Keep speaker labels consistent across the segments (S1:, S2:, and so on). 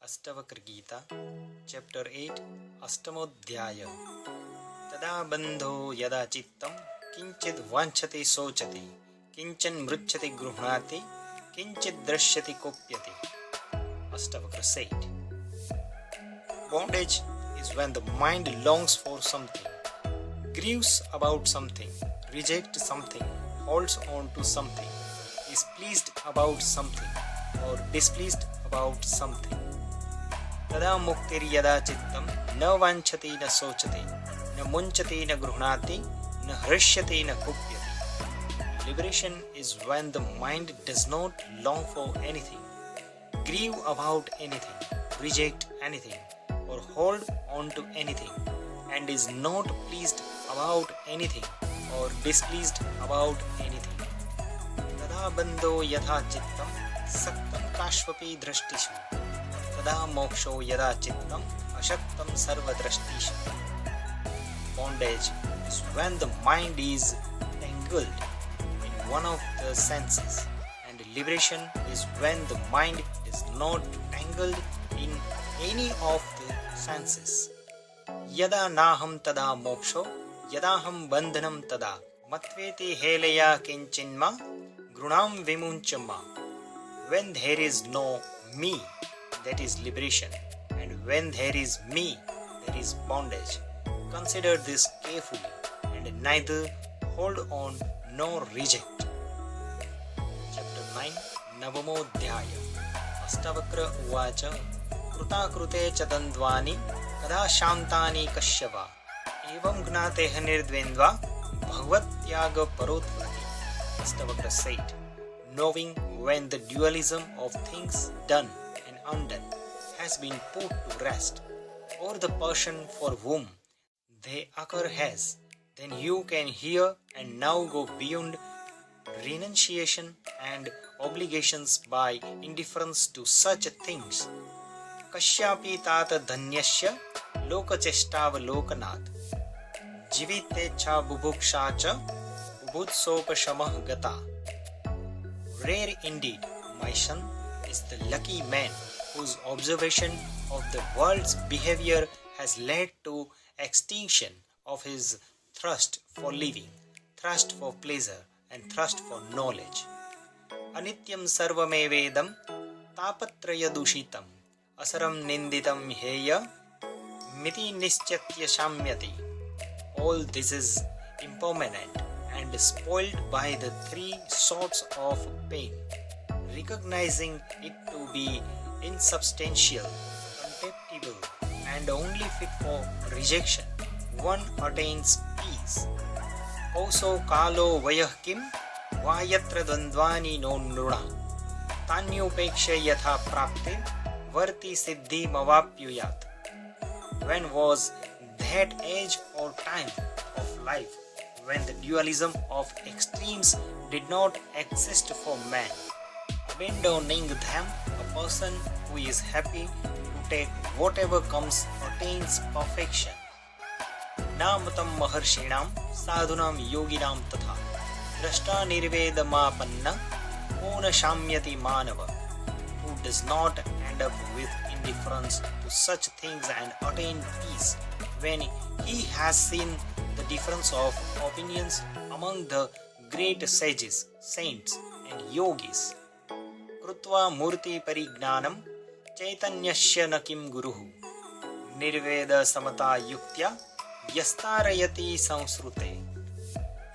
S1: Ashtavakra Gita, Chapter 8, Astamodhyaya. Tada bandho yada chittam, kinchid vanchati sochati, kinchan mruchati gruhnati, kinchid drashyati kopyati. Astavakra said, bondage is when the mind longs for something, grieves about something, rejects something, holds on to something, is pleased about something, or displeased about something. तदा मुक्तिर्यदा चित्तं न वाञ्छति न सोचति न मुञ्चति न गृह्णाति न हृष्यति न कुप्यति. Liberation is when the mind does not long for anything, grieve about anything, reject anything, or hold on to anything, and is not pleased about anything or displeased about anything. तदा बन्धो यथा चित्तं सक्तं काश्वपि दृष्टिषु तदा मोक्षो यदा चित्तम अशक्तम सर्वदृष्टिषु. Bondage is when the mind is tangled in one of the senses, and liberation is when the mind is not tangled in any of the senses. Yada naham tada moksho yadaham bandhanam tada matveti heleya kinchinma grunam vimunchama. When there is no me, that is liberation, and when there is me, there is bondage. Consider this carefully, and neither hold on nor reject. Chapter 9, Navamodhyaya. Astavakra uvacha krutakrute च द्वन्द्वानि कदा शान्तानि कश्यवा एवं ज्ञातेह निर्द्वन्द्वा भगवत्याग परोत्पत्ति. Astavakra said, knowing when the dualism of things done and undone has been put to rest, or the person for whom they occur has, then you can hear and now go beyond renunciation and obligations by indifference to such things. Kashyapi tata dhanyasya lokacheshtavalokanath jivitecha bubhuksha cha ubhutsopashamah gata. Rare indeed, my son, is the lucky man whose observation of the world's behavior has led to extinction of his thirst for living, thirst for pleasure, and thirst for knowledge. Anityam sarvamevedam tapatraya dushitam asaram ninditam heya miti nischatya shamyati. All this is impermanent and spoiled by the three sorts of pain. Recognizing it to be insubstantial, contemptible, and only fit for rejection, one attains peace. Koso kalo vayah kim vayatra dvandvani no nruna tanyupeksha yatha prapte varti siddhi mavapyuyat. When was that age or time of life when the dualism of extremes did not exist for man? Abandoning them, a person who is happy to take whatever comes attains perfection. Namatam maharshinam sadhunam yoginam tatha drashta nirvedamapanna kona shamyati manava. Who does not end up with indifference to such things and attain peace when he has seen the difference of opinions among the great sages, saints, and yogis. Krutva murti parignanam chaitanyasya nakim guruhu nirveda samata yuktya yastarayati samsrute.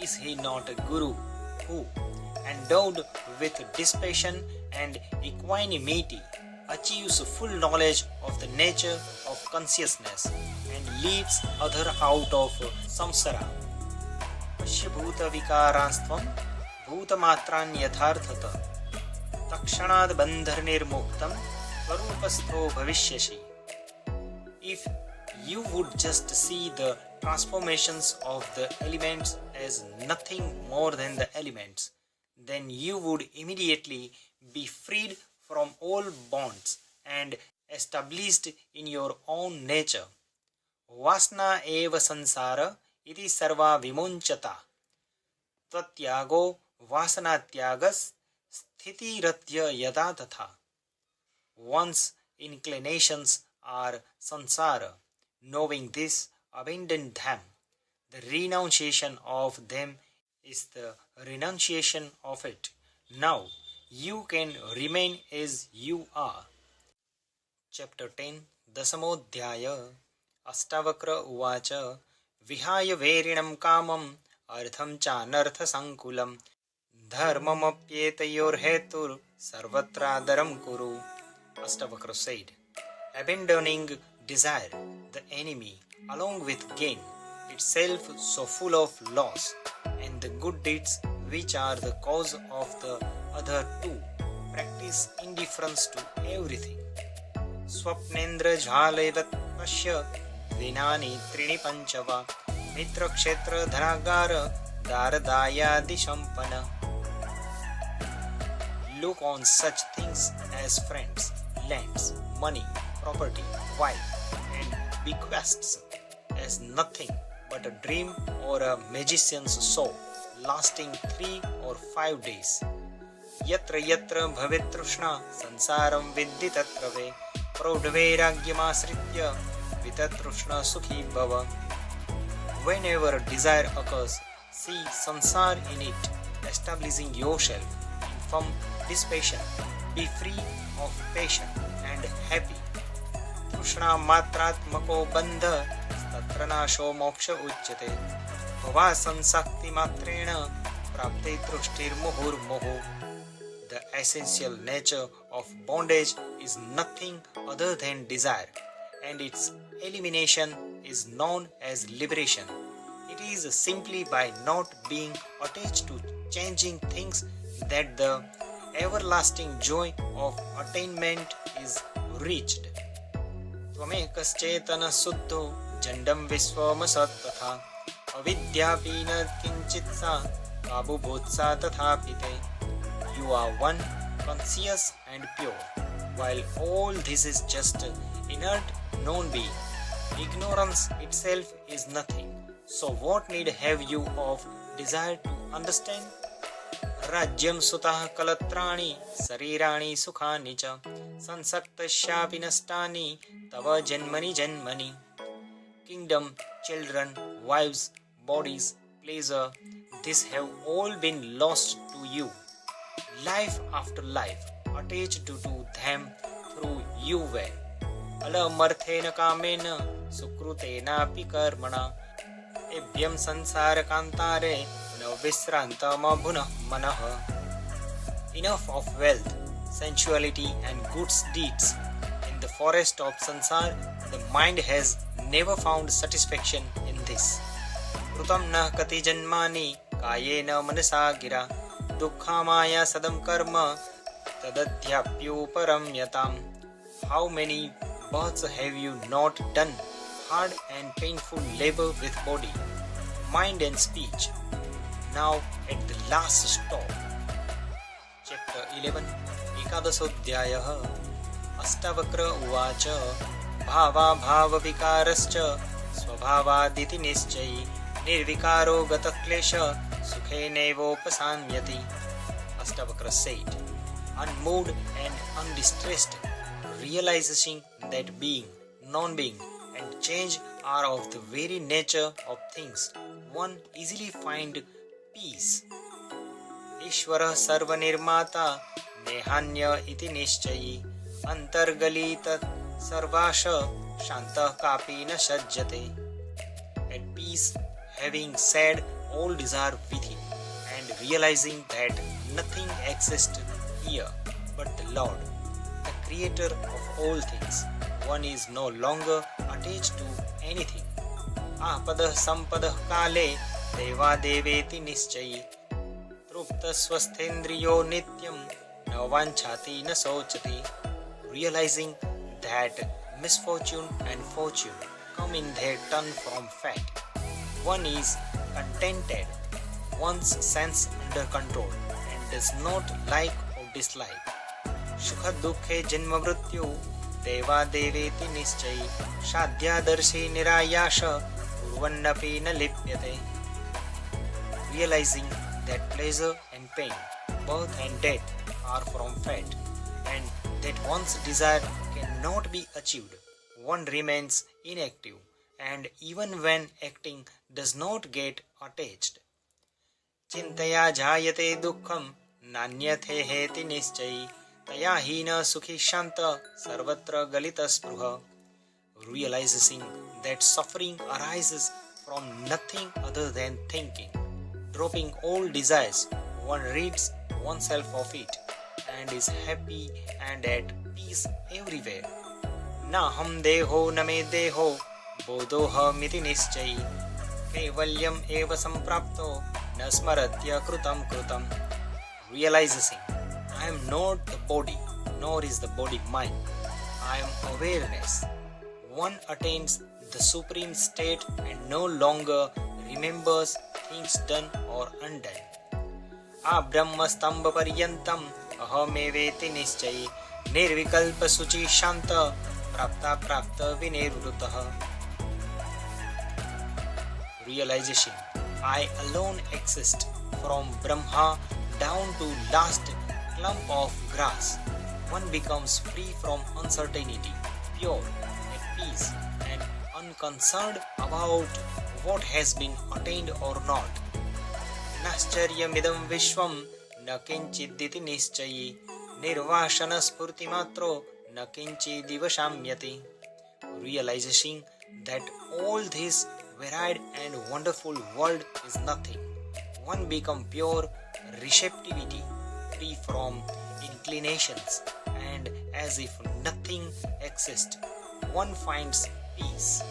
S1: Is he not a guru who, endowed with dispassion and equanimity, achieves full knowledge of the nature of consciousness and leaves other out of samsara? Pashya bhuta vikaransvam bhutamatran yatharthata takshanad bandhar nirmuktam swarupastho bhavishyasi. If you would just see the transformations of the elements as nothing more than the elements, then you would immediately be freed from all bonds and established in your own nature. Vasna eva sansara iti sarva vimunchata tvatyago vasana tyagas sthiti ratya yada tatha. Once inclinations are sansara. Knowing this, abandon them. The renunciation of them is the renunciation of it. Now you can remain as you are. Chapter 10 दशमोऽध्याय Ashtavakra उवाच विहाय वेरिणं कामम् अर्थं चानर्थसङ्कुलं धर्ममप्येतयोर्हेतुर् सर्वत्रादरं कुरु. Astavakra said, abandoning desire, the enemy, along with gain, itself so full of loss, and the good deeds which are the cause of the other two, practice indifference to everything. Swapnendra jhalevat pasya vinani trini panchava mitra kshetra dhanagara daradayadi shampana. Look on such things as friends, lands, money, property, wife, and bequests as nothing but a dream or a magician's show lasting 3 or 5 days. Yatra yatra bhavet trishna sansaram vidhi tatrave praudvairagyamaasritya vitatrushna sukhi bhava. Whenever desire occurs, see sansar in it, establishing yourself in firm dissipation. Be free of passion and happy. Trishna matratmako bandha tatra nasho moksha uchyate bhava sansakti matrena prapte trushtir muhur moho. The essential nature of bondage is nothing other than desire, and its elimination is known as liberation. It is simply by not being attached to changing things that the everlasting joy of attainment is reached. Tvamekaschetana suddho jandam visvamasa tatha avidyapi na kinchitsa kabubhotsa tathapite. You are one, conscious and pure, while all this is just inert non-being. Ignorance itself is nothing. So what need have you of desire to understand? Rajyam sutah kalatrani sarirani sukhani cha sansaktasyapi nastani tava janmani janmani. Kingdom, children, wives, bodies, pleasure, these have all been lost to you. Life after life, attached to them through you were. Alamarthena kamena sukrutena pi karmana ebhyam sansara kantare na visrantama bhunah manah. Enough of wealth, sensuality and good deeds. In the forest of sansar, the mind has never found satisfaction in this. Krutam na kati janmani kayena manasa gira dukkhamaya sadam karma tadadhyapyoparamyatam. How many births have you not done hard and painful labor with body, mind and speech? Now at the last stop. Chapter 11 Ekadasodhyayah Astavakra uvacha bhava bhava vikarascha swabhavaditi nischayi nirvikaro gata klesha sukhenevopasanyati. Astavakra said, unmoved and undistressed, realizing that being, non-being and change are of the very nature of things, one easily find peace. Ishvara sarva nirmata nehanya iti nishchayi antargalita sarvasha shantah kapi na sajjate. At peace, having said all desire within and realizing that nothing exists here but the Lord, the creator of all things, one is no longer attached to anything. Apadah sampadah kale deva deveti nischayi trupta swasthendriyo nityam na vanchati na sochati. Realizing that misfortune and fortune come in their turn from fate, one is contented, one's sense under control, and does not like or dislike. Sukha dukhe janma mrityu deva deveti nischayi shadhyadarshi nirayasha urvannapi na lipyate. Realizing that pleasure and pain, birth and death are from fate, and that one's desire can cannot be achieved, one remains inactive, and even when acting does not get attached. चिंतया जायते दुःखं नान्यथे हेति निश्चयी तया हीन सुखी शांत सर्वत्र गलितस्पृह. Realizing that suffering arises from nothing other than thinking. Dropping all desires, one rids oneself of it and is happy and at peace everywhere. Na ham deho na me deho bodhohamiti nischai kaivalyam eva samprapto na smaratya krutam krutam. Realizing I am not the body, nor is the body mine. I am awareness. One attains the supreme state and no longer remembers things done or undone. Abrahmastambha paryantam ahameveti nischai nirvikalpa suchi shanta prapta prapta vinirvrutah. Realization I alone exist from Brahma down to last clump of grass. One becomes free from uncertainty, pure, at peace, and unconcerned about what has been attained or not. Nascharya vishwam na kinchiditi nischayi nirvashana spurti matro na kinchidiva shamyati. Realizing that all this varied and wonderful world is nothing. One becomes pure receptivity, free from inclinations, and as if nothing exists, one finds peace.